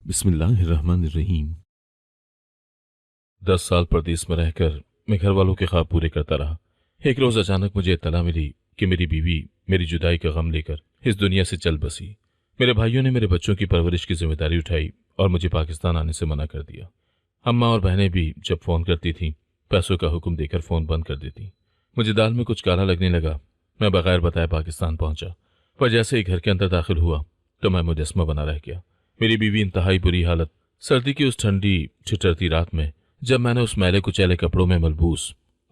बिस्मिल्लाहिर्रहमानिर्रहीम। 10 साल परदेस में रहकर मैं घर वालों के ख्वाब पूरे करता रहा। एक रोज अचानक मुझे इत्तला मिली कि मेरी बीवी मेरी जुदाई का गम लेकर इस दुनिया से चल बसी। मेरे भाइयों ने मेरे बच्चों की परवरिश की जिम्मेदारी उठाई और मुझे पाकिस्तान आने से मना कर दिया। अम्मा और बहनें भी जब फोन करती थीं, पैसों का हुक्म देकर फोन बंद कर देती। मुझे दाल में कुछ काला लगने लगा। मैं बगैर बताए पाकिस्तान पहुंचा, पर जैसे ही घर के अंदर दाखिल हुआ तो मैं मुजस्मा बना रह गया। मेरी बीवी इंतहाई बुरी हालत। सर्दी की उस ठंडी ठिठुरती रात में जब मैंने उस मैले कुचैले कपड़ों में मलबूस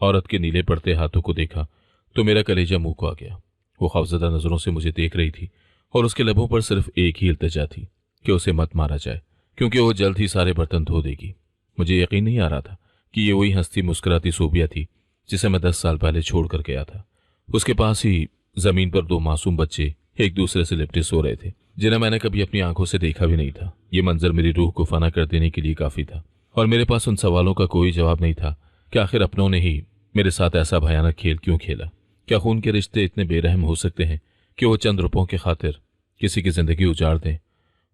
औरत के नीले पड़ते हाथों को देखा तो मेरा कलेजा मुंह को आ गया। वो खौफजदा नजरों से मुझे देख रही थी और उसके लबों पर सिर्फ एक ही इल्तिजा थी कि उसे मत मारा जाए, क्योंकि वो जल्द ही सारे बर्तन धो देगी। मुझे यकीन नहीं आ रहा था कि ये वही हंसती मुस्कुराती सोबिया थी जिसे मैं 10 साल पहले छोड़ कर गया था। उसके पास ही जमीन पर दो मासूम बच्चे एक दूसरे से लिपटे सो रहे थे, जिन्हें मैंने कभी अपनी आंखों से देखा भी नहीं था। ये मंजर मेरी रूह को फना कर देने के लिए काफी था और मेरे पास उन सवालों का कोई जवाब नहीं था कि आखिर अपनों ने ही मेरे साथ ऐसा भयानक खेल क्यों खेला। क्या खून के रिश्ते इतने बेरहम हो सकते हैं कि वो चंद रुपयों की खातिर किसी की जिंदगी उजाड़ दें।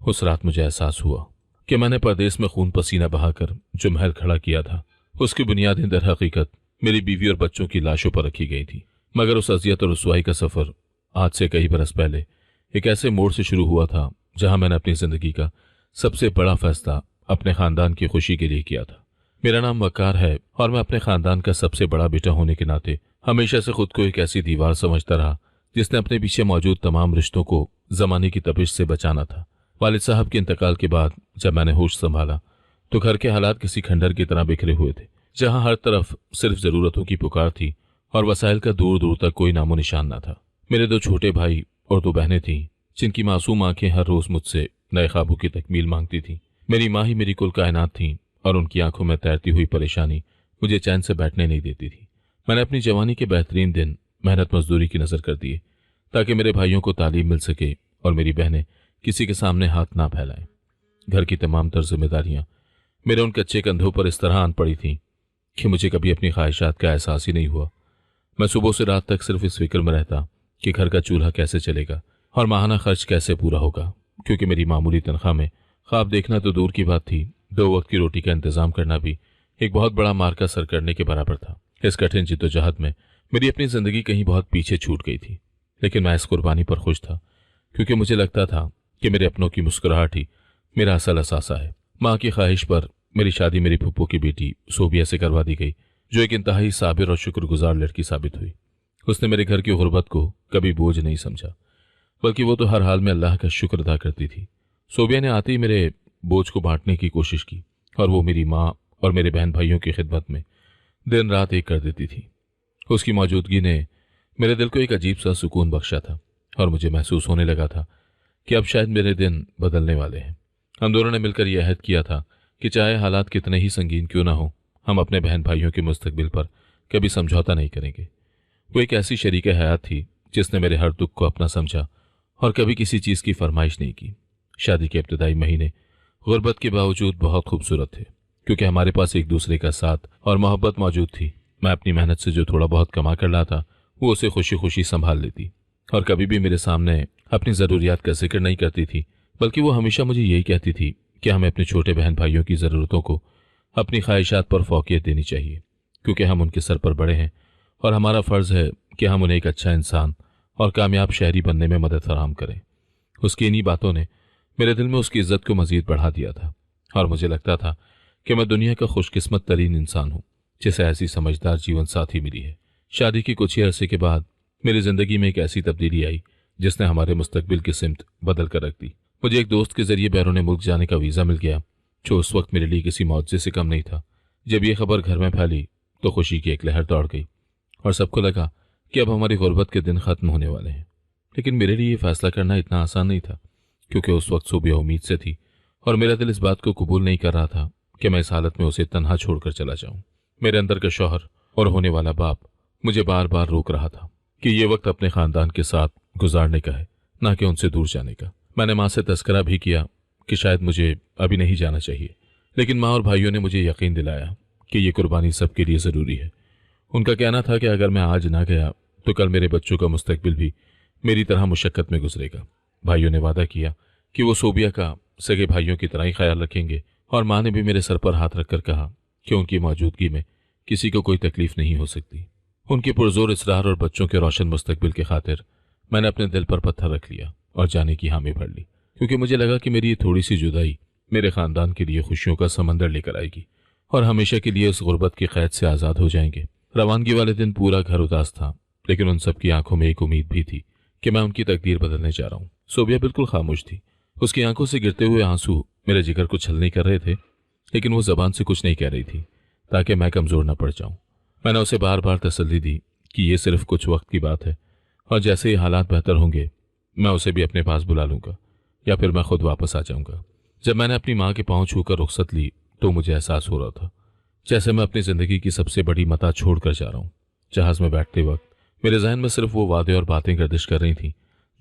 उस रात मुझे एहसास हुआ कि मैंने परदेश में खून पसीना बहाकर जो महल खड़ा किया था, उसकी बुनियादें दर हकीकत मेरी बीवी और बच्चों की लाशों पर रखी गई थी। मगर उस अजियत और रुसवाई का सफर आज से कई बरस पहले एक ऐसे मोड़ से शुरू हुआ था जहां मैंने अपनी जिंदगी का सबसे बड़ा फैसला अपने खानदान की खुशी के लिए किया था। मेरा नाम वकार है और मैं अपने खानदान का सबसे बड़ा बेटा होने के नाते हमेशा से खुद को एक ऐसी दीवार समझता रहा जिसने अपने पीछे मौजूद तमाम रिश्तों को जमाने की तपिश से बचाना था। वालिद साहब के इंतकाल के बाद जब मैंने होश संभाला तो घर के हालात किसी खंडर की तरह बिखरे हुए थे, जहां हर तरफ सिर्फ जरूरतों की पुकार थी और वसाइल का दूर दूर तक कोई नामो निशान न था। मेरे दो छोटे भाई और दो बहनें थीं जिनकी मासूम आंखें हर रोज मुझसे नए ख्वाबों की तकमील मांगती थीं। मेरी माँ ही मेरी कुल कायनात थीं और उनकी आंखों में तैरती हुई परेशानी मुझे चैन से बैठने नहीं देती थी। मैंने अपनी जवानी के बेहतरीन दिन मेहनत मजदूरी की नजर कर दिए ताकि मेरे भाइयों को तालीम मिल सके और मेरी बहनें किसी के सामने हाथ ना फैलाएं। घर की तमाम तर जिम्मेदारियां मेरे उन कच्चे कंधों पर इस तरह आन पड़ी थीं कि मुझे कभी अपनी ख्वाहिशात का एहसास ही नहीं हुआ। मैं सुबह से रात तक सिर्फ इस फिक्र में रहता कि घर का चूल्हा कैसे चलेगा और माहाना खर्च कैसे पूरा होगा, क्योंकि मेरी मामूली तनख्वाह में ख्वाब देखना तो दूर की बात थी, 2 वक्त की रोटी का इंतजाम करना भी एक बहुत बड़ा मार्का सर करने के बराबर था। इस कठिन जिद्दोजहद में मेरी अपनी जिंदगी कहीं बहुत पीछे छूट गई थी, लेकिन मैं इस कुर्बानी पर खुश था क्योंकि मुझे लगता था कि मेरे अपनों की मुस्कुराहट ही मेरा असल असासा है। माँ की ख्वाहिश पर मेरी शादी मेरी फूफो की बेटी सोबिया से करवा दी गई, जो एक इंतहाई साबिर और शुक्रगुजार लड़की साबित हुई। उसने मेरे घर की गुर्बत को कभी बोझ नहीं समझा, बल्कि वो तो हर हाल में अल्लाह का शुक्र अदा करती थी। सोबिया ने आते ही मेरे बोझ को बांटने की कोशिश की और वो मेरी माँ और मेरे बहन भाइयों की खिदमत में दिन रात एक कर देती थी। उसकी मौजूदगी ने मेरे दिल को एक अजीब सा सुकून बख्शा था और मुझे महसूस होने लगा था कि अब शायद मेरे दिन बदलने वाले हैं। हम दोनों ने मिलकर यह अहद किया था कि चाहे हालात कितने ही संगीन क्यों ना हो, हम अपने बहन भाइयों के मुस्तकबिल पर कभी समझौता नहीं करेंगे। वो एक ऐसी शरीक हयात थी जिसने मेरे हर दुख को अपना समझा और कभी किसी चीज़ की फरमाइश नहीं की। शादी के इब्तदाई महीने गुर्बत के बावजूद बहुत खूबसूरत थे क्योंकि हमारे पास एक दूसरे का साथ और मोहब्बत मौजूद थी। मैं अपनी मेहनत से जो थोड़ा बहुत कमा कर लाता वो उसे खुशी खुशी संभाल लेती और कभी भी मेरे सामने अपनी ज़रूरियात का जिक्र नहीं करती थी, बल्कि वो हमेशा मुझे यही कहती थी कि हमें अपने छोटे बहन भाइयों की ज़रूरतों को अपनी ख्वाहिशात पर फौकियत देनी चाहिए, क्योंकि हम उनके सर पर बड़े हैं और हमारा फ़र्ज़ है कि हम उन्हें एक अच्छा इंसान और कामयाब शहरी बनने में मदद फराहम करें। उसकी इन्हीं बातों ने मेरे दिल में उसकी इज्जत को मजीद बढ़ा दिया था और मुझे लगता था कि मैं दुनिया का खुशकिस्मत तरीन इंसान हूँ जिसे ऐसी समझदार जीवन साथी मिली है। शादी के कुछ ही अरसे के बाद मेरी जिंदगी में एक ऐसी तब्दीली आई जिसने हमारे मुस्तकबिल की सिमत बदल कर रख दी। मुझे एक दोस्त के जरिए बैरून मुल्क जाने का वीज़ा मिल गया, जो उस वक्त मेरे लिए किसी मुआवजे से कम नहीं था। जब यह खबर घर में फैली तो खुशी की एक लहर दौड़ गई और सबको लगा कि अब हमारी गुर्बत के दिन ख़त्म होने वाले हैं। लेकिन मेरे लिए ये फैसला करना इतना आसान नहीं था, क्योंकि उस वक्त सोबिया उम्मीद से थी और मेरा दिल इस बात को कबूल नहीं कर रहा था कि मैं इस हालत में उसे तन्हा छोड़कर चला जाऊं। मेरे अंदर का शौहर और होने वाला बाप मुझे बार बार रोक रहा था कि ये वक्त अपने खानदान के साथ गुजारने का है, ना कि उनसे दूर जाने का। मैंने माँ से तस्करा भी किया कि शायद मुझे अभी नहीं जाना चाहिए, लेकिन माँ और भाइयों ने मुझे यकीन दिलाया कि ये कुर्बानी सबके लिए ज़रूरी है। उनका कहना था कि अगर मैं आज ना गया तो कल मेरे बच्चों का मुस्तकबिल भी मेरी तरह मुशक्क़त में गुजरेगा। भाइयों ने वादा किया कि वो सोबिया का सगे भाइयों की तरह ही ख्याल रखेंगे। और माँ ने भी मेरे सर पर हाथ रखकर कहा कि उनकी मौजूदगी में किसी को कोई तकलीफ नहीं हो सकती। उनकी पुरजोर इसरार और बच्चों के रोशन मुस्तकबिल की खातिर मैंने अपने दिल पर पत्थर रख लिया और जाने की हामी भर ली, क्योंकि मुझे लगा कि मेरी ये थोड़ी सी जुदाई मेरे खानदान के लिए खुशियों का समंदर लेकर आएगी और हमेशा के लिए उस गुर्बत की कैद से आज़ाद हो जाएंगे। रवानगी वाले दिन पूरा घर उदास था, लेकिन उन सब की आंखों में एक उम्मीद भी थी कि मैं उनकी तकदीर बदलने जा रहा हूँ। सोबिया बिल्कुल खामोश थी। उसकी आंखों से गिरते हुए आंसू मेरे जिगर को छलनी कर रहे थे, लेकिन वो जबान से कुछ नहीं कह रही थी ताकि मैं कमज़ोर न पड़ जाऊं। मैंने उसे बार बार तसल्ली दी कि ये सिर्फ कुछ वक्त की बात है और जैसे ही हालात बेहतर होंगे मैं उसे भी अपने पास बुला लूंगा या फिर मैं खुद वापस आ जाऊंगा। जब मैंने अपनी माँ के पांव छूकर रुखसत ली तो मुझे एहसास हो रहा था जैसे मैं अपनी ज़िंदगी की सबसे बड़ी मता छोड़ कर जा रहा हूँ। जहाज़ में बैठते वक्त मेरे जहन में सिर्फ वो वादे और बातें गर्दिश कर रही थीं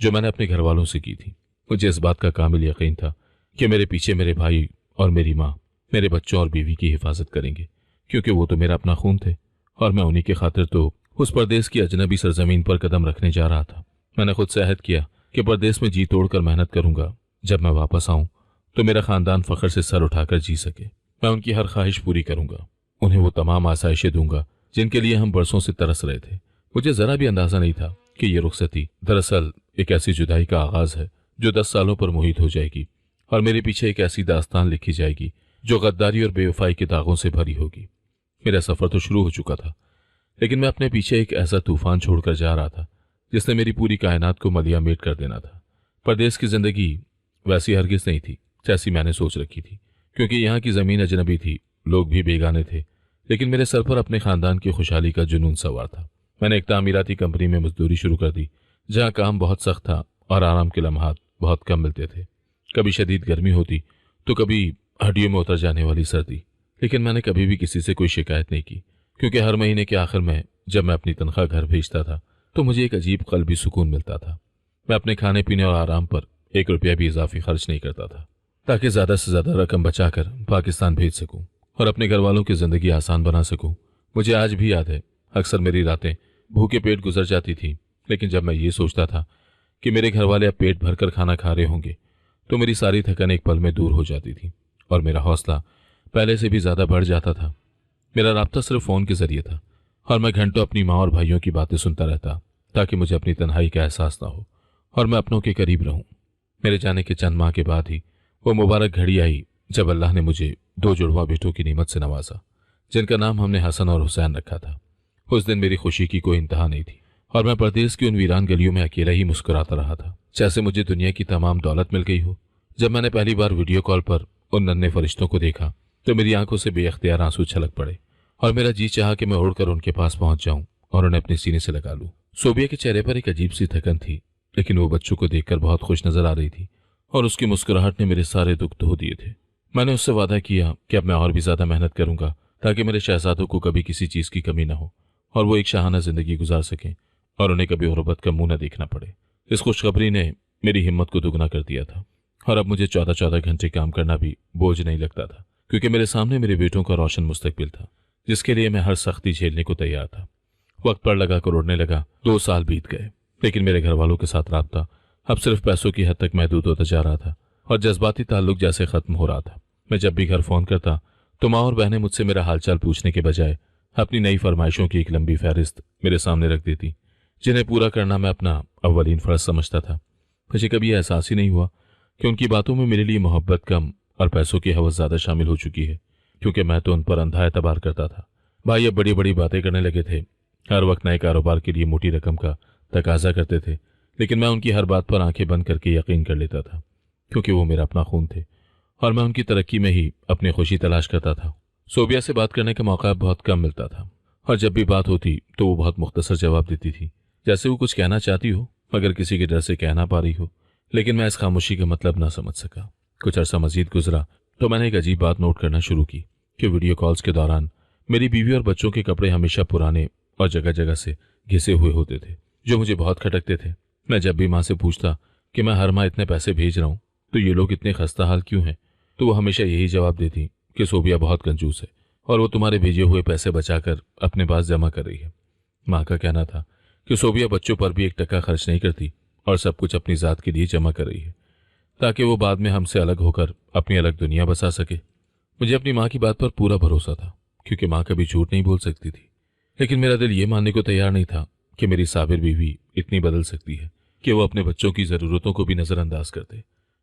जो मैंने अपने घर वालों से की थी। मुझे इस बात का कामिल यकीन था कि मेरे पीछे मेरे भाई और मेरी माँ मेरे बच्चों और बीवी की हिफाजत करेंगे, क्योंकि वो तो मेरा अपना खून थे और मैं उन्हीं की खातिर तो उस परदेश की अजनबी सरजमीन पर कदम रखने जा रहा था। मैंने खुद से अहद किया कि परदेश में जी तोड़कर मेहनत करूंगा। जब मैं वापस आऊं तो मेरा खानदान फख्र से सर उठाकर जी सके। मैं उनकी हर ख्वाहिश पूरी करूंगा, उन्हें वो तमाम आसाइशें दूंगा जिनके लिए हम बरसों से तरस रहे थे। मुझे जरा भी अंदाजा नहीं था कि ये रुखसती दरअसल एक ऐसी जुदाई का आगाज है जो 10 सालों पर मुहित हो जाएगी और मेरे पीछे एक ऐसी दास्तान लिखी जाएगी जो गद्दारी और बेवफाई के दागों से भरी होगी। मेरा सफर तो शुरू हो चुका था, लेकिन मैं अपने पीछे एक ऐसा तूफान छोड़कर जा रहा था जिसने मेरी पूरी कायनात को मलियामेट कर देना था। परदेश की जिंदगी वैसी हरगिज नहीं थी जैसी मैंने सोच रखी थी, क्योंकि यहाँ की जमीन अजनबी थी, लोग भी बेगाने थे, लेकिन मेरे सर पर अपने खानदान की खुशहाली का जुनून सवार था। मैंने एक तामीराती कंपनी में मजदूरी शुरू कर दी, जहाँ काम बहुत सख्त था और आराम के लम्हात बहुत कम मिलते थे। कभी शदीद गर्मी होती तो कभी हड्डियों में उतर जाने वाली सर्दी, लेकिन मैंने कभी भी किसी से कोई शिकायत नहीं की, क्योंकि हर महीने के आखिर में जब मैं अपनी तनख्वाह घर भेजता था तो मुझे एक अजीब क़ल्बी सुकून मिलता था। मैं अपने खाने पीने और आराम पर 1 रुपया भी इजाफी खर्च नहीं करता था, ताकि ज़्यादा से ज़्यादा रकम बचाकर पाकिस्तान भेज सकूं और अपने घर वालों की ज़िंदगी आसान बना सकूं। मुझे आज भी याद है, अक्सर मेरी रातें भूखे पेट गुजर जाती थी, लेकिन जब मैं ये सोचता था कि मेरे घर वाले अब पेट भरकर खाना खा रहे होंगे तो मेरी सारी थकन एक पल में दूर हो जाती थी और मेरा हौसला पहले से भी ज़्यादा बढ़ जाता था। मेरा राब्ता सिर्फ फ़ोन के ज़रिए था और मैं घंटों अपनी माँ और भाइयों की बातें सुनता रहता ताकि मुझे अपनी तन्हाई का एहसास ना हो और मैं अपनों के करीब रहूं। मेरे जाने के चंद माह के बाद ही वो मुबारक घड़ी आई जब अल्लाह ने मुझे 2 जुड़वा बेटों की नीमत से नवाजा, जिनका नाम हमने हसन और हुसैन रखा था। उस दिन मेरी खुशी की कोई इंतहा नहीं थी और मैं परदेश की उन वीरान गलियों में अकेला ही मुस्कुराता रहा था, जैसे मुझे दुनिया की तमाम दौलत मिल गई हो। जब मैंने पहली बार वीडियो कॉल पर उन नन्हे फरिश्तों को देखा तो मेरी आंखों से बेअख्तियार आंसू छलक पड़े और मेरा जी चाहा कि मैं उड़कर उनके पास पहुंच जाऊं और उन्हें अपने सीने से लगा लूं। सोबिया के चेहरे पर एक अजीब सी थकन थी, लेकिन वो बच्चों को देखकर बहुत खुश नजर आ रही थी और उसकी मुस्कुराहट ने मेरे सारे दुख धो दिए थे। मैंने उससे वादा किया कि अब मैं और भी ज्यादा मेहनत करूंगा ताकि मेरे शहजादों को कभी किसी चीज की कमी न हो और वो एक शाहाना जिंदगी गुजार सकें और उन्हें कभी गुर्बत का मुंह न देखना पड़े। इस खुशखबरी ने मेरी हिम्मत को दुगना कर दिया था और अब मुझे 14-14 घंटे काम करना भी बोझ नहीं लगता था, क्योंकि मेरे सामने मेरे बेटों का रोशन मुस्तकबिल था जिसके लिए मैं हर सख्ती झेलने को तैयार था। वक्त पर लगाकर उड़ने लगा। 2 साल बीत गए, लेकिन मेरे घर वालों के साथ राब्ता अब सिर्फ पैसों की हद तक महदूद होता जा रहा था और जज्बाती ताल्लुक जैसे खत्म हो रहा था। मैं जब भी घर फोन करता तो माँ और बहनें मुझसे मेरा हालचाल पूछने के बजाय अपनी नई फरमाइशों की एक लंबी फहरिस्त मेरे सामने रख देती, जिन्हें पूरा करना मैं अपना अव्वलीन फर्ज समझता था। मुझे कभी एहसास ही नहीं हुआ कि उनकी बातों में मेरे लिए मोहब्बत कम और पैसों की हवस ज्यादा शामिल हो चुकी है, क्योंकि मैं तो उन पर अंधा एतबार करता था। भाई अब बड़ी बड़ी बातें करने लगे थे, हर वक्त नए कारोबार के लिए मोटी रकम का तकाजा करते थे, लेकिन मैं उनकी हर बात पर आंखें बंद करके यकीन कर लेता था, क्योंकि वो मेरा अपना खून थे और मैं उनकी तरक्की में ही अपनी खुशी तलाश करता था। सोबिया से बात करने का मौका बहुत कम मिलता था और जब भी बात होती तो वो बहुत मुख्तसर जवाब देती थी, जैसे वो कुछ कहना चाहती हो मगर किसी के डर से कह ना पा रही हो। लेकिन मैं इस खामोशी का मतलब ना समझ सका। कुछ अरसा मजीद गुजरा तो मैंने एक अजीब बात नोट करना शुरू की कि वीडियो कॉल्स के दौरान मेरी बीवी और बच्चों के कपड़े हमेशा पुराने और जगह जगह से घिसे हुए होते थे, जो मुझे बहुत खटकते थे। मैं जब भी माँ से पूछता कि मैं हर माह इतने पैसे भेज रहा हूँ तो ये लोग इतने खस्ता हाल क्यों हैं, तो वो हमेशा यही जवाब देती कि सोबिया बहुत कंजूस है और वो तुम्हारे भेजे हुए पैसे बचाकर अपने पास जमा कर रही है। माँ का कहना था कि सोबिया बच्चों पर भी 1 टका खर्च नहीं करती और सब कुछ अपनी ज़ात के लिए जमा कर रही है। ताकि वो बाद में हमसे अलग होकर अपनी अलग दुनिया बसा सके। मुझे अपनी माँ की बात पर पूरा भरोसा था, क्योंकि माँ कभी झूठ नहीं बोल सकती थी। लेकिन मेरा दिल ये मानने को तैयार नहीं था कि मेरी साबिर बीवी इतनी बदल सकती है कि वो अपने बच्चों की ज़रूरतों को भी नज़रअंदाज कर दे।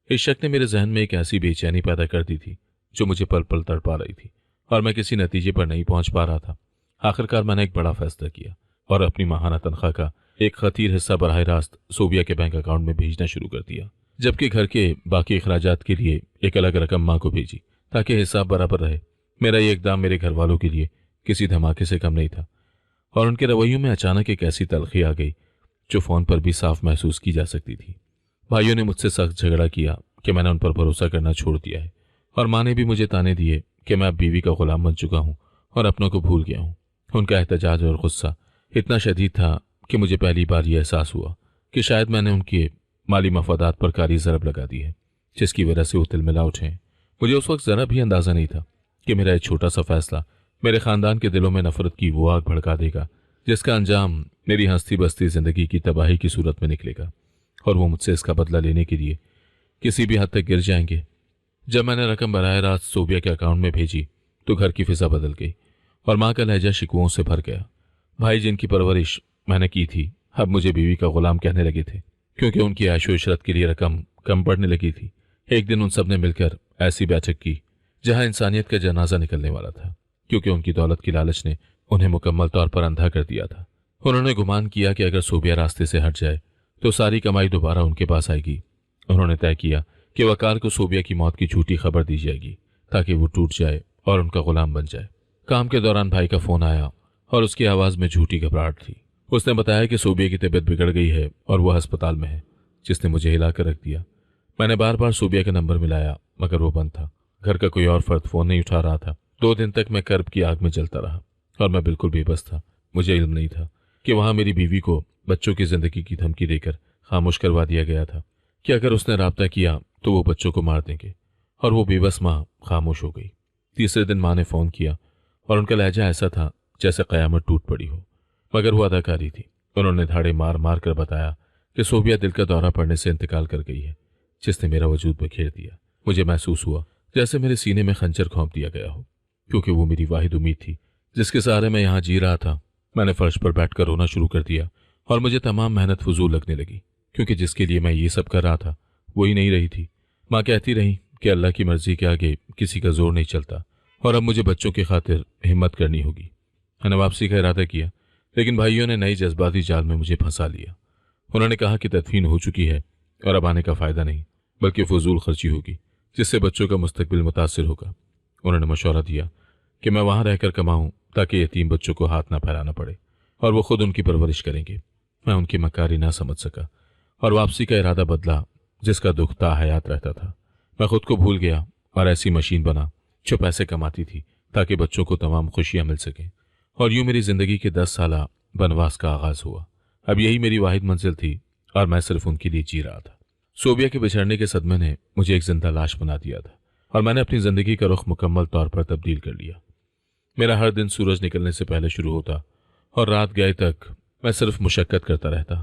इस शक ने मेरे जहन में एक ऐसी बेचैनी पैदा कर दी थी जो मुझे पल पल तड़पा रही थी, और मैं किसी नतीजे पर नहीं पहुंच पा रहा था। आखिरकार मैंने एक बड़ा फैसला किया और अपनी माहाना तनख्वाह का एक खतीर हिस्सा बराह रास्त सोबिया के बैंक अकाउंट में भेजना शुरू कर दिया, जबकि घर के बाकी अखराजात के लिए एक अलग रकम माँ को भेजी ताकि हिसाब बराबर रहे। मेरा ये इकदाम मेरे घर वालों के लिए किसी धमाके से कम नहीं था, और उनके रवैयों में अचानक एक ऐसी तलखी आ गई जो फ़ोन पर भी साफ महसूस की जा सकती थी। भाइयों ने मुझसे सख्त झगड़ा किया कि मैंने उन पर भरोसा करना छोड़ दिया है, और माँ ने भी मुझे ताने दिए कि मैं अब बीवी का गुलाम बन चुका हूँ और अपनों को भूल गया हूँ। उनका एहतजाज और गुस्सा इतना शदीद था कि मुझे पहली बार यह एहसास हुआ कि शायद मैंने उनके माली मफादात पर कारी ज़रब लगा दी है, जिसकी वजह से वो तिलमिला उठे। मुझे उस वक्त ज़रा भी अंदाज़ा नहीं था कि मेरा एक छोटा सा फैसला मेरे ख़ानदान के दिलों में नफ़रत की वो आग भड़का देगा जिसका अंजाम मेरी हंसती बसती ज़िंदगी की तबाही की सूरत में निकलेगा, और वो मुझसे इसका बदला लेने के लिए किसी भी हद तक गिर जाएंगे। जब मैंने रकम बराह रास्त सोबिया के अकाउंट में भेजी तो घर की फिजा बदल गई और माँ का लहजा शिकवों से भर गया। भाई जिनकी परवरिश मैंने की थी अब मुझे बीवी का गुलाम कहने लगे थे, क्योंकि उनकी ऐशो इशरत के लिए रकम कम पड़ने लगी थी। एक दिन उन सब ने मिलकर ऐसी बैठक की जहां इंसानियत का जनाजा निकलने वाला था, क्योंकि उनकी दौलत की लालच ने उन्हें मुकम्मल तौर पर अंधा कर दिया था। उन्होंने गुमान किया कि अगर सोबिया रास्ते से हट जाए तो सारी कमाई दोबारा उनके पास आएगी। उन्होंने तय किया कि वकार को सोबिया की मौत की झूठी खबर दी जाएगी ताकि वो टूट जाए और उनका गुलाम बन जाए। काम के दौरान भाई का फोन आया और उसकी आवाज़ में झूठी घबराहट थी। उसने बताया कि सोबिया की तबीयत बिगड़ गई है और वह अस्पताल में है, जिसने मुझे हिला कर रख दिया। मैंने बार बार सोबिया का नंबर मिलाया मगर वो बंद था। घर का कोई और फर्द फ़ोन नहीं उठा रहा था। 2 दिन तक मैं कर्ब की आग में जलता रहा और मैं बिल्कुल बेबस था। मुझे इल्म नहीं था कि वहाँ मेरी बीवी को बच्चों की ज़िंदगी की धमकी देकर खामोश करवा दिया गया था कि अगर उसने राब्ता किया तो वो बच्चों को मार देंगे, और वो बेबस माँ खामोश हो गई। तीसरे दिन माँ ने फ़ोन किया और उनका लहजा ऐसा था जैसे क़यामत टूट पड़ी हो, मगर वो अदाकारी थी। उन्होंने धाड़े मार मार कर बताया कि सोबिया दिल का दौरा पड़ने से इंतकाल कर गई है, जिसने मेरा वजूद बखेर दिया। मुझे महसूस हुआ जैसे मेरे सीने में खंजर घोंप दिया गया हो, क्योंकि वो मेरी वाहिद उम्मीद थी जिसके सहारे मैं यहाँ जी रहा था। मैंने फर्श पर बैठकर रोना शुरू कर दिया और मुझे तमाम मेहनत फजूल लगने लगी, क्योंकि जिसके लिए मैं ये सब कर रहा था वो ही नहीं रही थी। माँ कहती रही कि अल्लाह की मर्जी के आगे किसी का जोर नहीं चलता और अब मुझे बच्चों की खातिर हिम्मत करनी होगी। मैंने वापसी का इरादा किया, लेकिन भाइयों ने नई जज्बाती जाल में मुझे फंसा लिया। उन्होंने कहा कि तदफीन हो चुकी है और अब आने का फ़ायदा नहीं बल्कि फजूल खर्ची होगी, जिससे बच्चों का मुस्तकबिल मुतासिर होगा। उन्होंने मशवरा दिया कि मैं वहाँ रहकर कमाऊँ ताकि यतीम बच्चों को हाथ ना फैलाना पड़े और वो खुद उनकी परवरिश करेंगे। मैं उनकी मकारी ना समझ सका और वापसी का इरादा बदला, जिसका दुख ताहयात रहता था। मैं खुद को भूल गया और ऐसी मशीन बना जो पैसे कमाती थी ताकि बच्चों को तमाम खुशियाँ मिल सकें, और यूँ मेरी ज़िंदगी के 10 साला बनवास का आगाज़ हुआ। अब यही मेरी वाहिद मंजिल थी और मैं सिर्फ उनके लिए जी रहा था। सोबिया के बिछड़ने के सदमे ने मुझे एक जिंदा लाश बना दिया था और मैंने अपनी ज़िंदगी का रुख मुकम्मल तौर पर तब्दील कर लिया। मेरा हर दिन सूरज निकलने से पहले शुरू होता और रात गए तक मैं सिर्फ मुशक्कत करता रहता,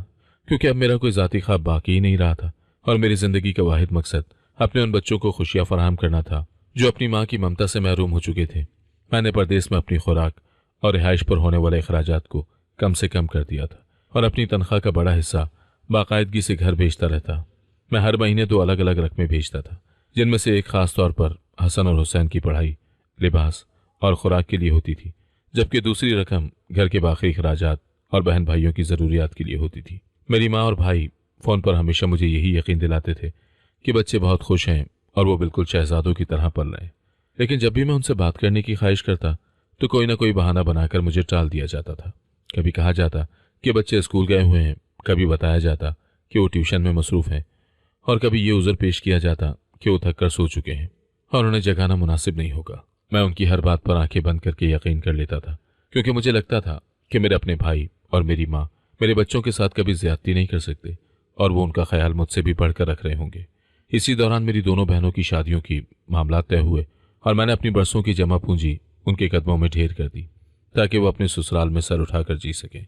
क्योंकि अब मेरा कोई ज़ाती ख्वाब बाकी ही नहीं रहा था और मेरी ज़िंदगी का वाहिद मकसद अपने उन बच्चों को खुशियाँ फराहम करना था जो अपनी माँ की ममता से महरूम हो चुके थे। मैंने परदेश में अपनी खुराक और रिहाइश पर होने वाले अखराजात को कम से कम कर दिया था और अपनी तनख्वाह का बड़ा हिस्सा बाकायदगी से घर भेजता रहता। मैं हर महीने 2 अलग अलग रकमें भेजता था, जिनमें से एक ख़ास तौर पर हसन और हुसैन की पढ़ाई, लिबास और खुराक के लिए होती थी, जबकि दूसरी रकम घर के बाकी अखराजात और बहन भाइयों की ज़रूरियात के लिए होती थी। मेरी माँ और भाई फ़ोन पर हमेशा मुझे यही यकीन दिलाते थे कि बच्चे बहुत खुश हैं और वो बिल्कुल शहजादों की तरह पल रहे हैं, लेकिन जब भी मैं उनसे बात करने की ख्वाहिश करता तो कोई ना कोई बहाना बनाकर मुझे टाल दिया जाता था। कभी कहा जाता कि बच्चे स्कूल गए हुए हैं, कभी बताया जाता कि वो ट्यूशन में मसरूफ़ हैं, और कभी ये उज़र पेश किया जाता कि वो थक कर सो चुके हैं और उन्हें जगाना मुनासिब नहीं होगा। मैं उनकी हर बात पर आंखें बंद करके यकीन कर लेता था, क्योंकि मुझे लगता था कि मेरे अपने भाई और मेरी माँ मेरे बच्चों के साथ कभी ज्यादती नहीं कर सकते और वो उनका ख्याल मुझसे भी बढ़कर रख रहे होंगे। इसी दौरान मेरी दोनों बहनों की शादियों की मामला तय हुए और मैंने अपनी बरसों की जमा पूंजी उनके कदमों में ढेर कर दी ताकि वो अपने ससुराल में सर उठाकर जी सकें।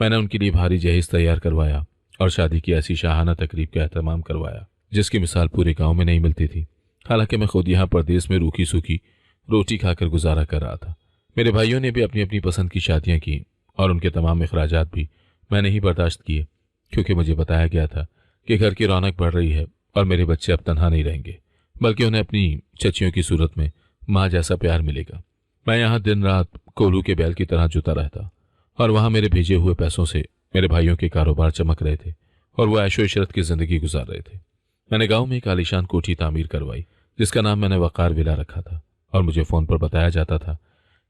मैंने उनके लिए भारी जहेज तैयार करवाया और शादी की ऐसी शाहाना तकरीब का एहतमाम करवाया जिसकी मिसाल पूरे गांव में नहीं मिलती थी। हालांकि मैं खुद यहाँ परदेश में रूखी सूखी रोटी खाकर गुजारा कर रहा था। मेरे भाइयों ने भी अपनी अपनी पसंद की शादियां की और उनके तमाम अखराजात भी मैंने ही बर्दाश्त किए, क्योंकि मुझे बताया गया था कि घर की रौनक बढ़ रही है और मेरे बच्चे अब तन्हा नहीं रहेंगे, बल्कि उन्हें अपनी चचियों की सूरत में माँ जैसा प्यार मिलेगा। मैं यहाँ दिन रात कोल्हू के बैल की तरह जुता रहता और वहाँ मेरे भेजे हुए पैसों से मेरे भाइयों के कारोबार चमक रहे थे और वो ऐशो इशरत की जिंदगी गुजार रहे थे। मैंने गांव में एक आलीशान कोठी तामीर करवाई, जिसका नाम मैंने वकार विला रखा था, और मुझे फ़ोन पर बताया जाता था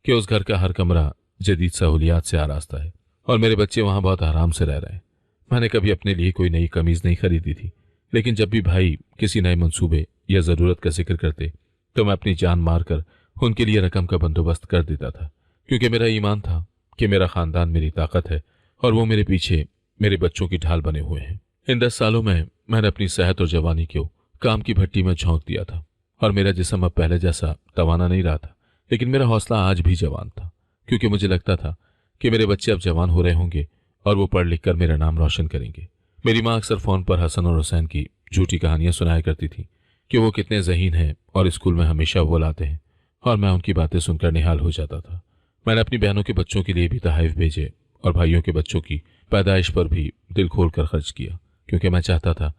कि उस घर का हर कमरा जदीद सहूलियात से आरास्ता है और मेरे बच्चे वहाँ बहुत आराम से रह रहे हैं। मैंने कभी अपने लिए कोई नई कमीज़ नहीं खरीदी थी, लेकिन जब भी भाई किसी नए मंसूबे या ज़रूरत का जिक्र करते तो मैं अपनी जान मारकर उनके लिए रकम का बंदोबस्त कर देता था, क्योंकि मेरा ईमान था कि मेरा ख़ानदान मेरी ताकत है और वो मेरे पीछे मेरे बच्चों की ढाल बने हुए हैं। इन 10 सालों में मैंने अपनी सेहत और जवानी को काम की भट्टी में झोंक दिया था और मेरा जिस्म अब पहले जैसा तवाना नहीं रहा था, लेकिन मेरा हौसला आज भी जवान था, क्योंकि मुझे लगता था कि मेरे बच्चे अब जवान हो रहे होंगे और वो पढ़ लिख कर मेरा नाम रोशन करेंगे। मेरी माँ अक्सर फ़ोन पर हसन और हुसैन की झूठी कहानियां सुनाया करती थी कि वो कितने ज़हीन हैं और स्कूल में हमेशा वो लाते हैं, और मैं उनकी बातें सुनकर निहाल हो जाता था। मैंने अपनी बहनों के बच्चों के लिए भी तहाइफ भेजे और भाइयों के बच्चों की पैदाइश पर भी दिल खोल कर खर्च किया, क्योंकि मैं चाहता था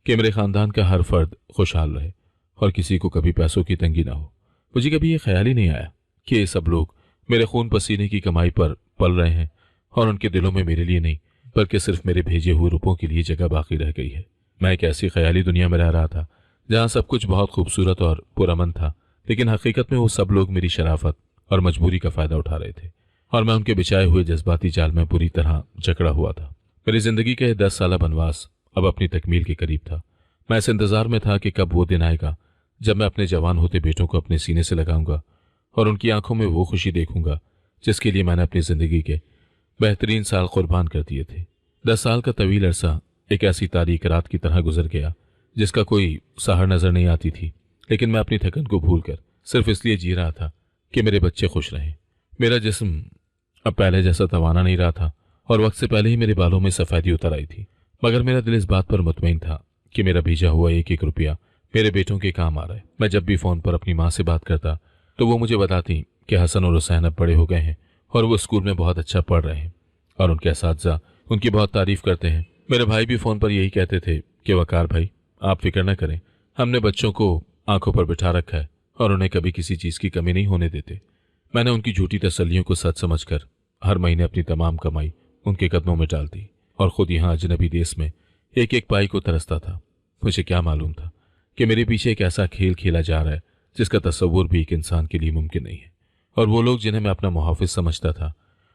कि मेरे ख़ानदान का हर फर्द खुशहाल रहे और किसी को कभी पैसों की तंगी ना हो। मुझे कभी ये ख्याल ही नहीं आया कि ये सब लोग मेरे खून पसीने की कमाई पर पल रहे हैं और उनके दिलों में मेरे लिए नहीं, बल्कि सिर्फ मेरे भेजे हुए रुपयों के लिए जगह बाकी रह गई है। मैं एक ऐसी ख्याली दुनिया में रह रहा था जहाँ सब कुछ बहुत खूबसूरत और पुरअमन था, लेकिन हकीकत में वो सब लोग मेरी शराफत और मजबूरी का फ़ायदा उठा रहे थे और मैं उनके बिछाए हुए जज्बाती जाल में बुरी तरह जकड़ा हुआ था। मेरी ज़िंदगी का 10 साला बनवास अब अपनी तकमील के करीब था। मैं इस इंतज़ार में था कि कब वो दिन आएगा जब मैं अपने जवान होते बेटों को अपने सीने से लगाऊंगा और उनकी आंखों में वो खुशी देखूंगा जिसके लिए मैंने अपनी ज़िंदगी के बेहतरीन साल कुर्बान कर दिए थे। 10 साल का तवील अरसा एक ऐसी तारीक रात की तरह गुजर गया जिसका कोई सहर नजर नहीं आती थी, लेकिन मैं अपनी थकन को भूलकर सिर्फ इसलिए जी रहा था कि मेरे बच्चे खुश रहें। मेरा जिस्म अब पहले जैसा तवाना नहीं रहा था और वक्त से पहले ही मेरे बालों में सफ़ेदी उतर आई थी, मगर मेरा दिल इस बात पर मुतमईन था कि मेरा भेजा हुआ एक एक रुपया मेरे बेटों के काम आ रहा है। मैं जब भी फ़ोन पर अपनी माँ से बात करता तो वो मुझे बताती कि हसन और हुसैन अब बड़े हो गए हैं और वो स्कूल में बहुत अच्छा पढ़ रहे हैं और उनके असातिज़ा उनकी बहुत तारीफ़ करते हैं। मेरे भाई भी फ़ोन पर यही कहते थे कि वकार भाई, आप फिक्र न करें, हमने बच्चों को आंखों पर बिठा रखा है और उन्हें कभी किसी चीज़ की कमी नहीं होने देते। मैंने उनकी झूठी तसल्लियों को सच समझकर हर महीने अपनी तमाम कमाई उनके कदमों में डाल दी और ख़ुद यहाँ अजनबी देश में एक एक पाई को तरसता था। मुझे क्या मालूम था कि मेरे पीछे एक ऐसा खेल खेला जा रहा है जिसका तस्वुर भी एक इंसान के लिए मुमकिन नहीं है, और वो लोग जिन्हें मैं अपना मुहाफिज समझता था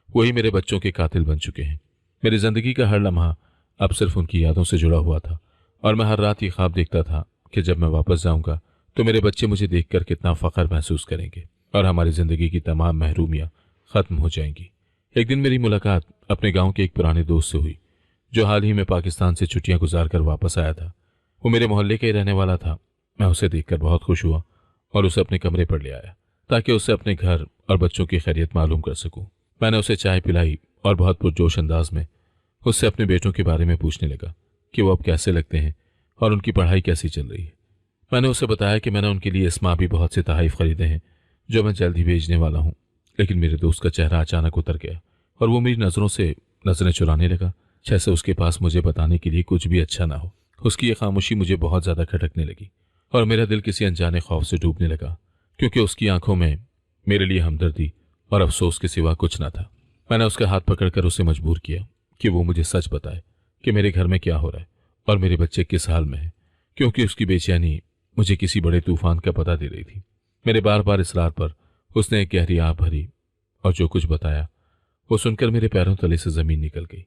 वही मेरे बच्चों के कातिल बन चुके हैं। मेरी ज़िंदगी का हर लम्हा अब सिर्फ उनकी यादों से जुड़ा हुआ था और मैं हर रात ये ख्वाब देखता था कि जब मैं वापस जाऊंगा तो मेरे बच्चे मुझे देखकर कितना फ़ख्र महसूस करेंगे और हमारी ज़िंदगी की तमाम महरूमियाँ ख़त्म हो जाएंगी। एक दिन मेरी मुलाकात अपने गाँव के एक पुराने दोस्त से हुई जो हाल ही में पाकिस्तान से छुट्टियाँ गुजार कर वापस आया था। वो मेरे मोहल्ले का ही रहने वाला था। मैं उसे देखकर बहुत खुश हुआ और उसे अपने कमरे पर ले आया ताकि उससे अपने घर और बच्चों की खैरियत मालूम कर सकूं। मैंने उसे चाय पिलाई और बहुत पुरजोश अंदाज में उससे अपने बेटों के बारे में पूछने लगा कि वो अब कैसे लगते हैं और उनकी पढ़ाई कैसी चल रही है। मैंने उसे बताया कि मैंने उनके लिए इस माह भी बहुत से तहाइफ खरीदे हैं जो मैं जल्द ही भेजने वाला हूँ। लेकिन मेरे दोस्त का चेहरा अचानक उतर गया और वो मेरी नज़रों से नजरें चुराने लगा, जैसे उसके पास मुझे बताने के लिए कुछ भी अच्छा ना हो। उसकी ये खामोशी मुझे बहुत ज़्यादा खटकने लगी और मेरा दिल किसी अनजाने खौफ से डूबने लगा, क्योंकि उसकी आंखों में मेरे लिए हमदर्दी और अफसोस के सिवा कुछ ना था। मैंने उसका हाथ पकड़कर उसे मजबूर किया कि वो मुझे सच बताए कि मेरे घर में क्या हो रहा है और मेरे बच्चे किस हाल में हैं, क्योंकि उसकी बेचैनी मुझे किसी बड़े तूफान का पता दे रही थी। मेरे बार बार इसरार पर उसने एक गहरी आह भरी और जो कुछ बताया वो सुनकर मेरे पैरों तले से ज़मीन निकल गई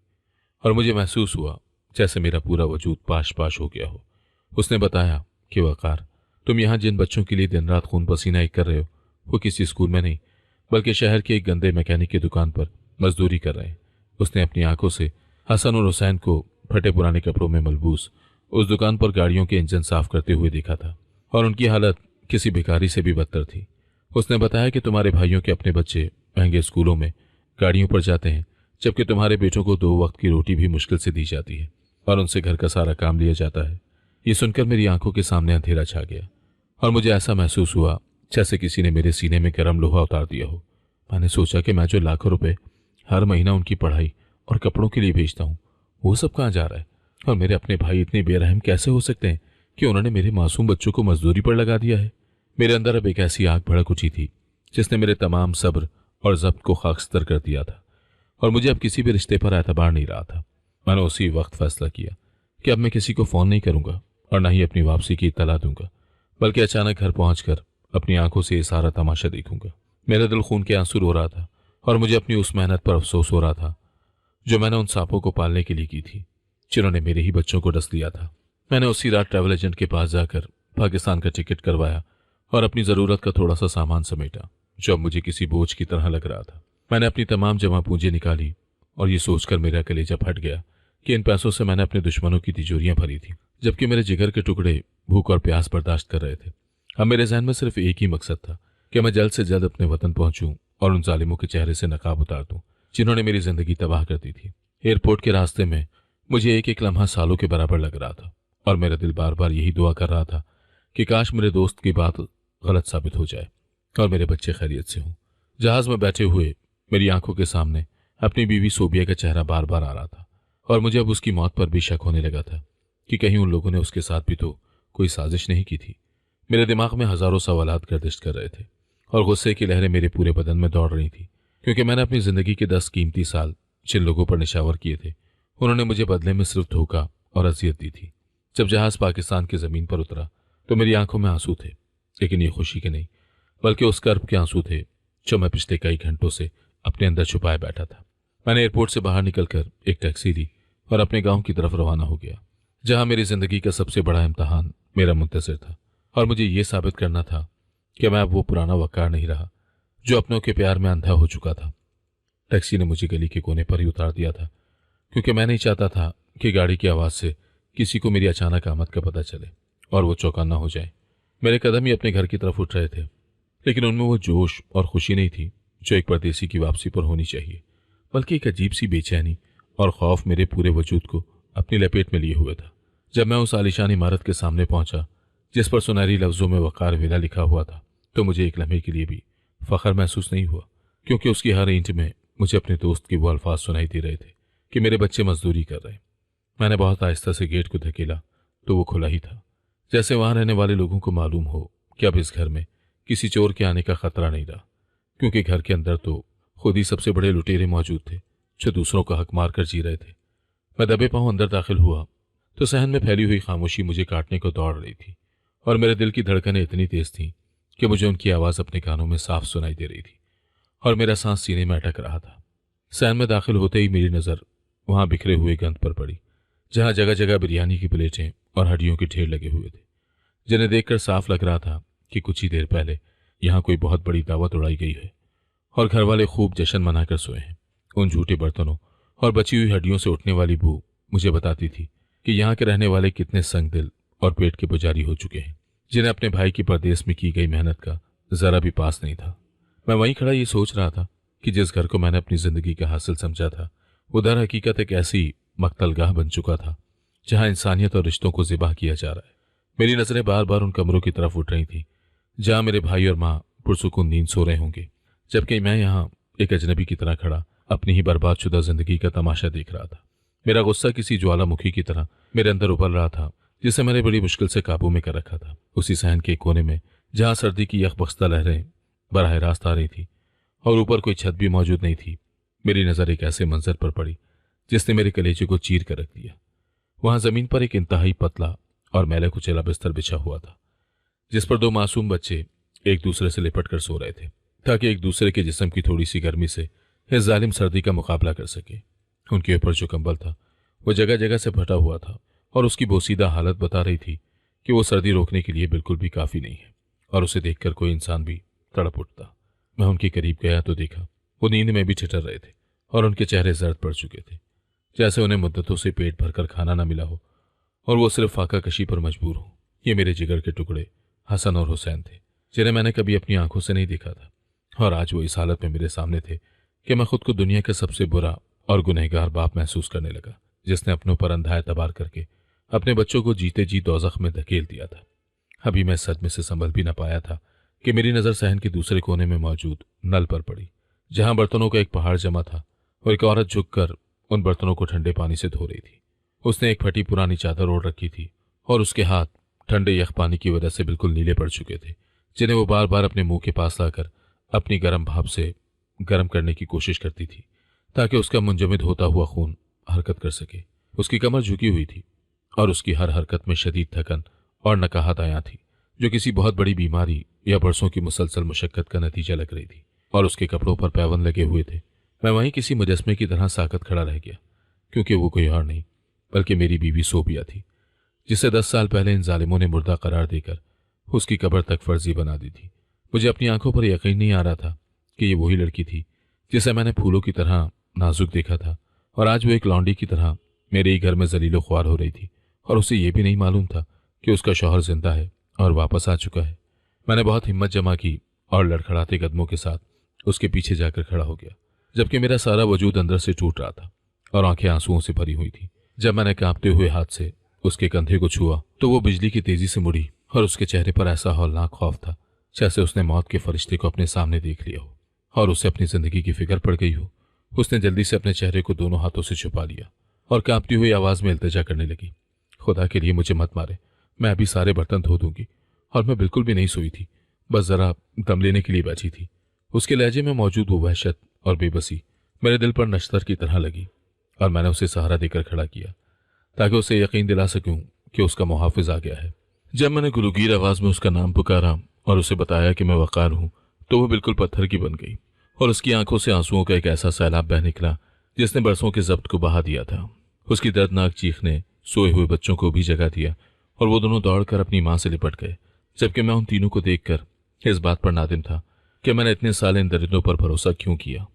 और मुझे महसूस हुआ जैसे मेरा पूरा वजूद पाश पाश हो गया हो। उसने बताया कि वकार, तुम यहाँ जिन बच्चों के लिए दिन रात खून पसीना एक कर रहे हो वो किसी स्कूल में नहीं बल्कि शहर के एक गंदे मैकेनिक की दुकान पर मजदूरी कर रहे हैं। उसने अपनी आंखों से हसन और हुसैन को फटे पुराने कपड़ों में मलबूस उस दुकान पर गाड़ियों के इंजन साफ करते हुए देखा था और उनकी हालत किसी भिखारी से भी बदतर थी। उसने बताया कि तुम्हारे भाइयों के अपने बच्चे महंगे स्कूलों में गाड़ियों पर जाते हैं, जबकि तुम्हारे बेटों को 2 वक्त की रोटी भी मुश्किल से दी जाती है और उनसे घर का सारा काम लिया जाता है। ये सुनकर मेरी आंखों के सामने अंधेरा छा गया और मुझे ऐसा महसूस हुआ जैसे किसी ने मेरे सीने में गर्म लोहा उतार दिया हो। मैंने सोचा कि मैं जो लाखों रुपए हर महीना उनकी पढ़ाई और कपड़ों के लिए भेजता हूँ, वो सब कहाँ जा रहा है? और मेरे अपने भाई इतने बेरहम कैसे हो सकते हैं कि उन्होंने मेरे मासूम बच्चों को मजदूरी पर लगा दिया है? मेरे अंदर अब एक ऐसी आग भड़क उठी थी जिसने मेरे तमाम सब्र और जब्त को खाकस्तर कर दिया था और मुझे अब किसी भी रिश्ते पर एतबार नहीं रहा था। मैंने उसी वक्त फैसला किया कि अब मैं किसी को फ़ोन नहीं करूंगा और न ही अपनी वापसी की इत्तला दूंगा, बल्कि अचानक घर पहुंचकर अपनी आंखों से ये सारा तमाशा देखूंगा। मेरा दिल खून के आंसू रो रहा था और मुझे अपनी उस मेहनत पर अफसोस हो रहा था जो मैंने उन सांपों को पालने के लिए की थी जिन्होंने मेरे ही बच्चों को डस लिया था। मैंने उसी रात ट्रैवल एजेंट के पास जाकर पाकिस्तान का टिकट करवाया और अपनी ज़रूरत का थोड़ा सा सामान समेटा जो अब मुझे किसी बोझ की तरह लग रहा था। मैंने अपनी तमाम जमा पूंजी निकाली और ये सोचकर मेरा कलेजा फट गया कि इन पैसों से मैंने अपने दुश्मनों की तिजोरियां भरी थी, जबकि मेरे जिगर के टुकड़े भूख और प्यास बर्दाश्त कर रहे थे। अब मेरे जहन में सिर्फ एक ही मकसद था कि मैं जल्द से जल्द अपने वतन पहुंचूं और उन जालिमों के चेहरे से नकाब उतार दूं जिन्होंने मेरी जिंदगी तबाह कर दी थी। एयरपोर्ट के रास्ते में मुझे एक एक लम्हा सालों के बराबर लग रहा था और मेरा दिल बार बार यही दुआ कर रहा था कि काश मेरे दोस्त की बात गलत साबित हो जाए और मेरे बच्चे खैरियत से हों। जहाज में बैठे हुए मेरी आंखों के सामने अपनी बीवी सोबिया का चेहरा बार बार आ रहा था और मुझे अब उसकी मौत पर भी शक होने लगा था कि कहीं उन लोगों ने उसके साथ भी तो कोई साजिश नहीं की थी। मेरे दिमाग में हजारों सवालात गर्दिश कर रहे थे और गुस्से की लहरें मेरे पूरे बदन में दौड़ रही थी, क्योंकि मैंने अपनी जिंदगी के 10 कीमती साल जिन लोगों पर निशावर किए थे उन्होंने मुझे बदले में सिर्फ धोखा और अजियत दी थी। जब जहाज पाकिस्तान की जमीन पर उतरा तो मेरी आंखों में आंसू थे, लेकिन ये खुशी के नहीं बल्कि उस कर्ब के आंसू थे जो मैं पिछले कई घंटों से अपने अंदर छुपाए बैठा था। मैंने एयरपोर्ट से बाहर निकलकर एक टैक्सी ली और अपने गांव की तरफ रवाना हो गया, जहां मेरी जिंदगी का सबसे बड़ा इम्तहान मेरा मुंतज़िर था और मुझे ये साबित करना था कि मैं अब वो पुराना वक़ार नहीं रहा जो अपनों के प्यार में अंधा हो चुका था। टैक्सी ने मुझे गली के कोने पर ही उतार दिया था, क्योंकि मैं नहीं चाहता था कि गाड़ी की आवाज़ से किसी को मेरी अचानक आमद का पता चले और वो चौंकाना हो जाए। मेरे कदम ही अपने घर की तरफ उठ रहे थे, लेकिन उनमें वो जोश और खुशी नहीं थी जो एक परदेसी की वापसी पर होनी चाहिए, बल्कि एक अजीब सी बेचैनी और खौफ मेरे पूरे वजूद को अपनी लपेट में लिए हुए था। जब मैं उस आलीशान इमारत के सामने पहुंचा जिस पर सुनहरी लफ्जों में वक़ार विला लिखा हुआ था, तो मुझे एक लम्हे के लिए भी फख्र महसूस नहीं हुआ, क्योंकि उसकी हर ईंट में मुझे अपने दोस्त के वो अल्फाज सुनाई दे रहे थे कि मेरे बच्चे मजदूरी कर रहे हैं। मैंने बहुत आहिस्ता से गेट को धकेला तो वो खुला ही था, जैसे वहां रहने वाले लोगों को मालूम हो कि अब इस घर में किसी चोर के आने का खतरा नहीं रहा, क्योंकि घर के अंदर तो खुद ही सबसे बड़े लुटेरे मौजूद थे जो दूसरों का हक मार कर जी रहे थे। मैं दबे पांव अंदर दाखिल हुआ तो सहन में फैली हुई खामोशी मुझे काटने को दौड़ रही थी और मेरे दिल की धड़कनें इतनी तेज थीं कि मुझे उनकी आवाज़ अपने कानों में साफ सुनाई दे रही थी और मेरा सांस सीने में अटक रहा था। सहन में दाखिल होते ही मेरी नज़र वहां बिखरे हुए गंद पर पड़ी, जहां जगह जगह बिरयानी की प्लेटें और हड्डियों के ढेर लगे हुए थे, जिन्हें देखकर साफ लग रहा था कि कुछ ही देर पहले यहाँ कोई बहुत बड़ी दावत उड़ाई गई है और घर वाले खूब जश्न मनाकर सोए हैं। उन झूठे बर्तनों और बची हुई हड्डियों से उठने वाली बू मुझे बताती थी कि यहाँ के रहने वाले कितने संग दिल और पेट के पुजारी हो चुके हैं, जिन्हें अपने भाई की परदेश में की गई मेहनत का जरा भी पास नहीं था। मैं वहीं खड़ा ये सोच रहा था कि जिस घर को मैंने अपनी जिंदगी का हासिल समझा था वो दर हकीकत एक ऐसी मकतलगाह बन चुका था जहां इंसानियत और रिश्तों को ज़िबा किया जा रहा है। मेरी नजरें बार बार उन कमरों की तरफ उठ रही थी जहां मेरे भाई और माँ पुरसुकून नींद सो रहे होंगे, जबकि मैं यहाँ एक अजनबी की तरह खड़ा अपनी ही बर्बादशुदा जिंदगी का तमाशा देख रहा था। मेरा गुस्सा किसी ज्वालामुखी की तरह मेरे अंदर उबल रहा था, जिसे मैंने बड़ी मुश्किल से काबू में कर रखा था। उसी सहन के कोने में जहां सर्दी की यखबख्ता लहरें बराह रास्त आ रही थी और ऊपर कोई छत भी मौजूद नहीं थी, मेरी नज़र एक ऐसे मंजर पर पड़ी जिसने मेरे कलेजे को चीर कर रख दिया। वहां जमीन पर एक इंतहाई पतला और मैले कुचेला बिस्तर बिछा हुआ था, जिस पर 2 मासूम बच्चे एक दूसरे से लिपट कर सो रहे थे ताकि एक दूसरे के जिस्म की थोड़ी सी गर्मी से इस जालिम सर्दी का मुकाबला कर सके। उनके ऊपर जो कंबल था वो जगह जगह से फटा हुआ था और उसकी बोसीदा हालत बता रही थी कि वो सर्दी रोकने के लिए बिल्कुल भी काफ़ी नहीं है और उसे देखकर कोई इंसान भी तड़प उठता। मैं उनके करीब गया तो देखा वो नींद में भी ठिठर रहे थे और उनके चेहरे जर्द पड़ चुके थे, जैसे उन्हें मुद्दतों से पेट भरकर खाना ना मिला हो और वो सिर्फ फाका कशी पर मजबूर हो। ये मेरे जिगर के टुकड़े हसन और हुसैन थे, जिन्हें मैंने कभी अपनी आंखों से नहीं देखा था, और आज वो इस हालत में मेरे सामने थे कि मैं खुद को दुनिया का सबसे बुरा और गुनहगार बाप महसूस करने लगा, जिसने अपनों पर अंधा एतबार करके अपने बच्चों को जीते जी दोज़ख में धकेल दिया था। अभी मैं सदमे से संभल भी न पाया था कि मेरी नज़र सहन के दूसरे कोने में मौजूद नल पर पड़ी, जहां बर्तनों का एक पहाड़ जमा था और एक औरत झुककर उन बर्तनों को ठंडे पानी से धो रही थी। उसने एक फटी पुरानी चादर ओढ़ रखी थी और उसके हाथ ठंडे यख पानी की वजह से बिल्कुल नीले पड़ चुके थे, जिन्हें वो बार बार अपने मुंह के पास लाकर अपनी गर्म भाप से गर्म करने की कोशिश करती थी ताकि उसका मुंजमद होता हुआ खून हरकत कर सके। उसकी कमर झुकी हुई थी और उसकी हर हरकत में शदीद थकन और नकाहत आया थी, जो किसी बहुत बड़ी बीमारी या बरसों की मुसलसल मुशक्कत का नतीजा लग रही थी। और उसके कपड़ों पर पैबंद लगे हुए थे। मैं वहीं किसी मुजस्मे की तरह साकत खड़ा रह गया, क्योंकि वो कोई और नहीं बल्कि मेरी बीवी सोबिया थी, जिसे 10 साल पहले इन जालिमों ने मुर्दा करार देकर उसकी कब्र तक फर्जी बना दी थी। मुझे अपनी आंखों पर यकीन नहीं आ रहा था कि ये वही लड़की थी जिसे मैंने फूलों की तरह नाजुक देखा था, और आज वो एक लौंडी की तरह मेरे ही घर में जलीलो ख्वार हो रही थी, और उसे ये भी नहीं मालूम था कि उसका शौहर जिंदा है और वापस आ चुका है। मैंने बहुत हिम्मत जमा की और लड़खड़ाते कदमों के साथ उसके पीछे जाकर खड़ा हो गया, जबकि मेरा सारा वजूद अंदर से टूट रहा था और आंखें आंसुओं से भरी हुई थी। जब मैंने कांपते हुए हाथ से उसके कंधे को छुआ तो वो बिजली की तेजी से मुड़ी और उसके चेहरे पर ऐसा हौलनाक खौफ था जैसे उसने मौत के फरिश्ते को अपने सामने देख लिया हो और उसे अपनी जिंदगी की फिक्र पड़ गई हो। उसने जल्दी से अपने चेहरे को दोनों हाथों से छुपा लिया और कांपती हुई आवाज में इल्तिजा करने लगी, खुदा के लिए मुझे मत मारे, मैं अभी सारे बर्तन धो दूंगी। और मैं बिल्कुल भी नहीं सोई थी, बस जरा दम लेने के लिए बैठी थी। उसके लहजे में मौजूद वो वहशत और बेबसी मेरे दिल पर नश्तर की तरह लगी और मैंने उसे सहारा देकर खड़ा किया ताकि उसे यकीन दिला सकूं कि उसका मुहाफिज आ गया है। जब मैंने गुलूगीर आवाज में उसका नाम पुकारा और उसे बताया कि मैं वकार हूं, तो वो बिल्कुल पत्थर की बन गई और उसकी आंखों से आंसुओं का एक ऐसा सैलाब बह निकला जिसने बरसों के जब्त को बहा दिया था। उसकी दर्दनाक चीख ने सोए हुए बच्चों को भी जगा दिया और वो दोनों दौड़कर अपनी मां से लिपट गए, जबकि मैं उन तीनों को देखकर इस बात पर नादिम था कि मैंने इतने साल इन दरिंदों पर भरोसा क्यों किया,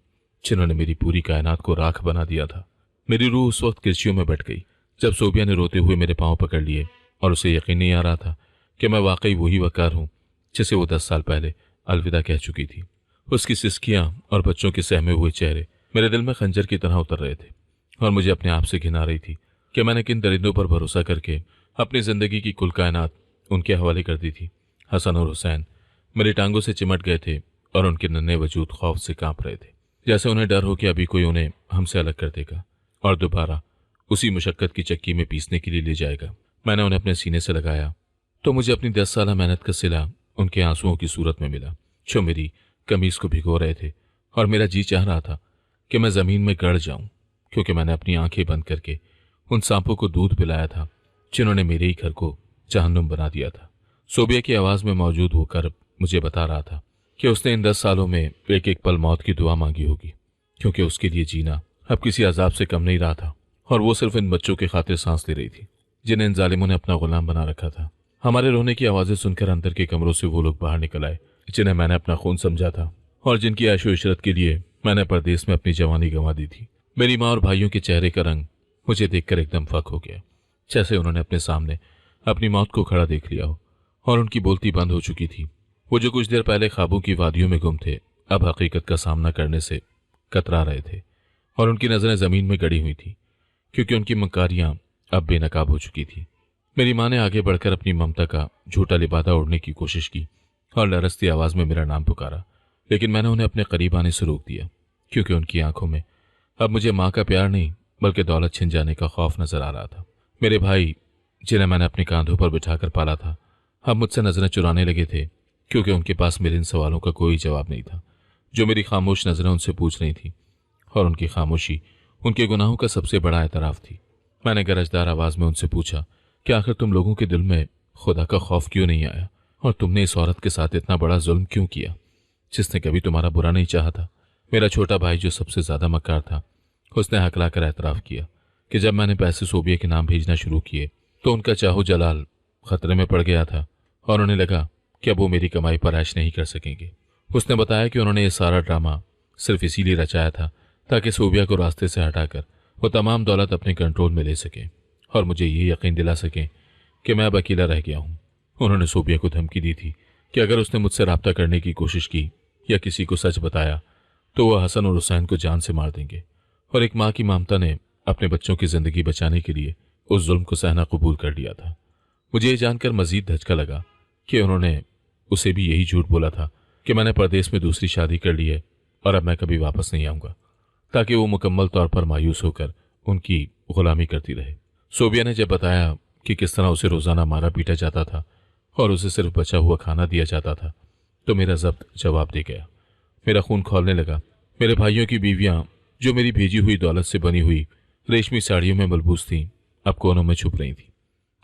जिन्होंने मेरी पूरी कायनात को राख बना दिया था। मेरी रूह उस वक्त किरचियों में बैठ गई जब सोबिया ने रोते हुए मेरे पांव पकड़ लिए और उसे यकीन नहीं आ रहा था कि मैं वाकई वही वकार हूं जिसे वो 10 साल पहले अलविदा कह चुकी थी। उसकी सिसकियां और बच्चों के सहमे हुए चेहरे मेरे दिल में खंजर की तरह उतर रहे थे और मुझे अपने आप से घिना रही थी कि मैंने किन दरिंदों पर भरोसा करके अपनी जिंदगी की कुल कायनात उनके हवाले कर दी थी। हसन और हुसैन मेरी टांगों से चिमट गए थे और उनके नन्हे वजूद खौफ से कांप रहे थे, जैसे उन्हें डर हो कि अभी कोई उन्हें हमसे अलग कर देगा और दोबारा उसी मुशक्कत की चक्की में पीसने के लिए ले जाएगा। मैंने उन्हें अपने सीने से लगाया तो मुझे अपनी 10 साल मेहनत का सिला उनके आंसुओं की सूरत में मिला, जो मेरी कमीज को भिगो रहे थे। और मेरा जी चाह रहा था कि मैं जमीन में गड़ जाऊं, क्योंकि मैंने अपनी आंखें बंद करके उन सांपों को दूध पिलाया था जिन्होंने मेरे ही घर को जहन्नुम बना दिया था। सोबिया की आवाज में मौजूद होकर मुझे बता रहा था कि उसने इन 10 सालों में एक एक पल मौत की दुआ मांगी होगी, क्योंकि उसके लिए जीना अब किसी अजाब से कम नहीं रहा था और वो सिर्फ इन बच्चों की खातिर सांस ले रही थी जिन्हें इन जालिमों ने अपना गुलाम बना रखा था। हमारे रोने की आवाजें सुनकर अंदर के कमरों से वो लोग बाहर निकल आए जिन्हें मैंने अपना खून समझा था और जिनकी ऐशो इशरत के लिए मैंने परदेश में अपनी जवानी गंवा दी थी। मेरी माँ और भाइयों के चेहरे का रंग मुझे देखकर एकदम फक हो गया, जैसे उन्होंने अपने सामने अपनी मौत को खड़ा देख लिया हो और उनकी बोलती बंद हो चुकी थी। वो जो कुछ देर पहले ख्वाबों की वादियों में गुम थे, अब हकीकत का सामना करने से कतरा रहे थे और उनकी नजरें जमीन में गड़ी हुई थी, क्योंकि उनकी मकारियां अब बेनकाब हो चुकी थी। मेरी माँ ने आगे बढ़कर अपनी ममता का झूठा लिबादा ओढ़ने की कोशिश की और लरसती आवाज में मेरा नाम पुकारा, लेकिन मैंने उन्हें अपने करीब आने से रोक दिया, क्योंकि उनकी आंखों में अब मुझे माँ का प्यार नहीं बल्कि दौलत छिन जाने का खौफ नजर आ रहा था। मेरे भाई, जिन्हें मैंने अपने कांधों पर बिठाकर पाला था, अब मुझसे नजरें चुराने लगे थे, क्योंकि उनके पास मेरे इन सवालों का कोई जवाब नहीं था जो मेरी खामोश नजरें उनसे पूछ रही थी, और उनकी खामोशी उनके गुनाहों का सबसे बड़ा एतराफ थी। मैंने गरजदार आवाज में उनसे पूछा कि आखिर तुम लोगों के दिल में खुदा का खौफ क्यों नहीं आया और तुमने इस औरत के साथ इतना बड़ा जुल्म क्यों किया जिसने कभी तुम्हारा बुरा नहीं चाहा था। मेरा छोटा भाई, जो सबसे ज्यादा मक्कार था, उसने हकलाकर एतराफ किया कि जब मैंने पैसे सोबिया के नाम भेजना शुरू किए तो उनका चाहो जलाल खतरे में पड़ गया था और उन्हें लगा कि अब वो मेरी कमाई पर ऐश नहीं कर सकेंगे। उसने बताया कि उन्होंने ये सारा ड्रामा सिर्फ इसीलिए रचाया था ताकि सोबिया को रास्ते से हटाकर वो तमाम दौलत अपने कंट्रोल में ले सकें और मुझे ये यकीन दिला सकें कि मैं अब अकेला रह गया हूँ। उन्होंने सोबिया को धमकी दी थी कि अगर उसने मुझसे रब्ता करने की कोशिश की या किसी को सच बताया तो वह हसन और हुसैन को जान से मार देंगे। और एक माँ की ममता ने अपने बच्चों की जिंदगी बचाने के लिए उस जुल्म को सहना कबूल कर लिया था। मुझे ये जानकर मजीद धचका लगा कि उन्होंने उसे भी यही झूठ बोला था कि मैंने परदेश में दूसरी शादी कर ली है और अब मैं कभी वापस नहीं आऊंगा, ताकि वो मुकम्मल तौर पर मायूस होकर उनकी गुलामी करती रहे। सोबिया ने जब बताया कि किस तरह उसे रोज़ाना मारा पीटा जाता था और उसे सिर्फ बचा हुआ खाना दिया जाता था, तो मेरा ज़ब्त जवाब दे गया। मेरा खून खौलने लगा। मेरे भाइयों की बीवियां, जो मेरी भेजी हुई दौलत से बनी हुई रेशमी साड़ियों में मलबूस थीं, अब कोनों में छुप रही थीं,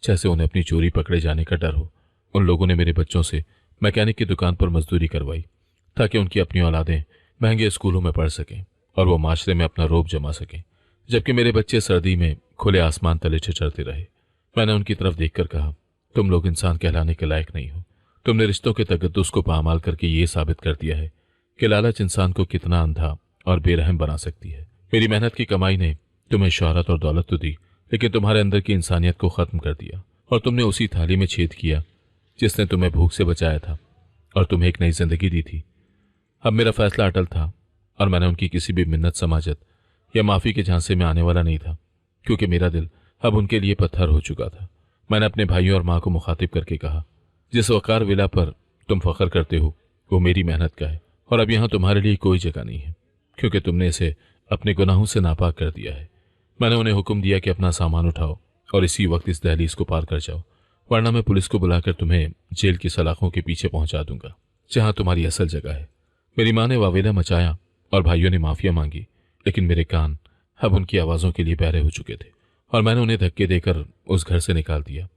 जैसे उन्हें अपनी चोरी पकड़े जाने का डर हो। उन लोगों ने मेरे बच्चों से मैकेनिक की दुकान पर मजदूरी करवाई ताकि उनकी अपनी औलादें महंगे स्कूलों में पढ़ सकें और वो माशरे में अपना रोब जमा सकें, जबकि मेरे बच्चे सर्दी में खुले आसमान तले छिछड़ते रहे। मैंने उनकी तरफ देखकर कहा, तुम लोग इंसान कहलाने के लायक नहीं हो। तुमने रिश्तों के तकद्दुस को पामाल करके ये साबित कर दिया है कि लालच इंसान को कितना अंधा और बेरहम बना सकती है। मेरी मेहनत की कमाई ने तुम्हें शोहरत और दौलत तो दी, लेकिन तुम्हारे अंदर की इंसानियत को खत्म कर दिया और तुमने उसी थाली में छेद किया जिसने तुम्हें भूख से बचाया था और तुम्हें एक नई जिंदगी दी थी। अब मेरा फैसला अटल था और मैंने उनकी किसी भी मिन्नत समाजत या माफ़ी के झांसे में आने वाला नहीं था, क्योंकि मेरा दिल अब उनके लिए पत्थर हो चुका था। मैंने अपने भाइयों और माँ को मुखातिब करके कहा, जिस वकार विला पर तुम फख्र करते हो वो मेरी मेहनत का है और अब यहाँ तुम्हारे लिए कोई जगह नहीं है, क्योंकि तुमने इसे अपने गुनाहों से नापाक कर दिया है। मैंने उन्हें हुक्म दिया कि अपना सामान उठाओ और इसी वक्त इस दहलीज को पार कर जाओ, वरना मैं पुलिस को बुलाकर तुम्हें जेल की सलाखों के पीछे पहुंचा दूंगा, जहां तुम्हारी असल जगह है। मेरी माँ ने वावेला मचाया और भाइयों ने माफिया मांगी, लेकिन मेरे कान अब उनकी आवाज़ों के लिए बहरे हो चुके थे और मैंने उन्हें धक्के देकर उस घर से निकाल दिया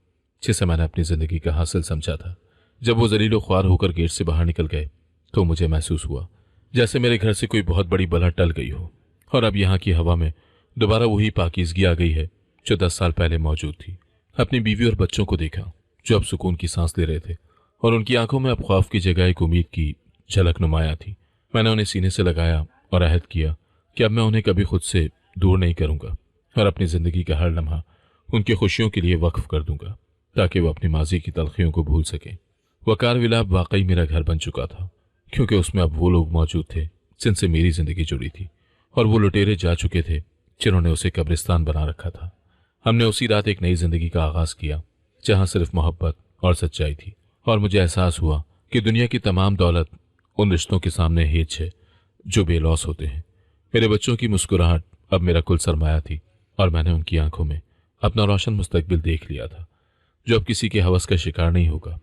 जिसे मैंने अपनी जिंदगी का हासिल समझा था। जब वो जलीलो ख्वार होकर गेट से बाहर निकल गए तो मुझे महसूस हुआ जैसे मेरे घर से कोई बहुत बड़ी बला टल गई हो और अब यहाँ की हवा में दोबारा वही पाकीज़गी आ गई है जो 10 साल पहले मौजूद थी। अपनी बीवी और बच्चों को देखा जो अब सुकून की सांस ले रहे थे और उनकी आंखों में अब खौफ की जगह एक उम्मीद की झलक नुमाया थी। मैंने उन्हें सीने से लगाया और अहद किया कि अब मैं उन्हें कभी खुद से दूर नहीं करूंगा और अपनी ज़िंदगी का हर लम्हा उनकी खुशियों के लिए वक्फ कर दूंगा, ताकि वो अपनी माजी की तलखियों को भूल सकें। वकार विला अब वाकई मेरा घर बन चुका था, क्योंकि उसमें अब वो लोग मौजूद थे जिनसे मेरी ज़िंदगी जुड़ी थी और वो लुटेरे जा चुके थे जिन्होंने उसे कब्रिस्तान बना रखा था। हमने उसी रात एक नई जिंदगी का आगाज किया जहां सिर्फ मोहब्बत और सच्चाई थी और मुझे एहसास हुआ कि दुनिया की तमाम दौलत उन रिश्तों के सामने हेच है जो बेलौस होते हैं। मेरे बच्चों की मुस्कुराहट अब मेरा कुल सरमाया थी और मैंने उनकी आंखों में अपना रोशन मुस्तकबिल देख लिया था जो अब किसी के हवस का शिकार नहीं होगा।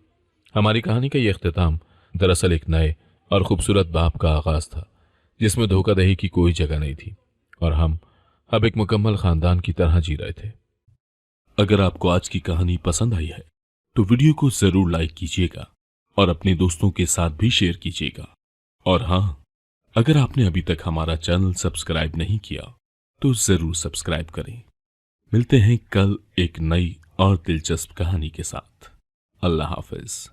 हमारी कहानी का यह इख्तिताम दरअसल एक नए और खूबसूरत बाप का आगाज था जिसमें धोखाधड़ी की कोई जगह नहीं थी और हम अब एक मुकम्मल खानदान की तरह जी रहे थे। अगर आपको आज की कहानी पसंद आई है तो वीडियो को जरूर लाइक कीजिएगा और अपने दोस्तों के साथ भी शेयर कीजिएगा। और हाँ, अगर आपने अभी तक हमारा चैनल सब्सक्राइब नहीं किया तो जरूर सब्सक्राइब करें। मिलते हैं कल एक नई और दिलचस्प कहानी के साथ। अल्लाह हाफिज।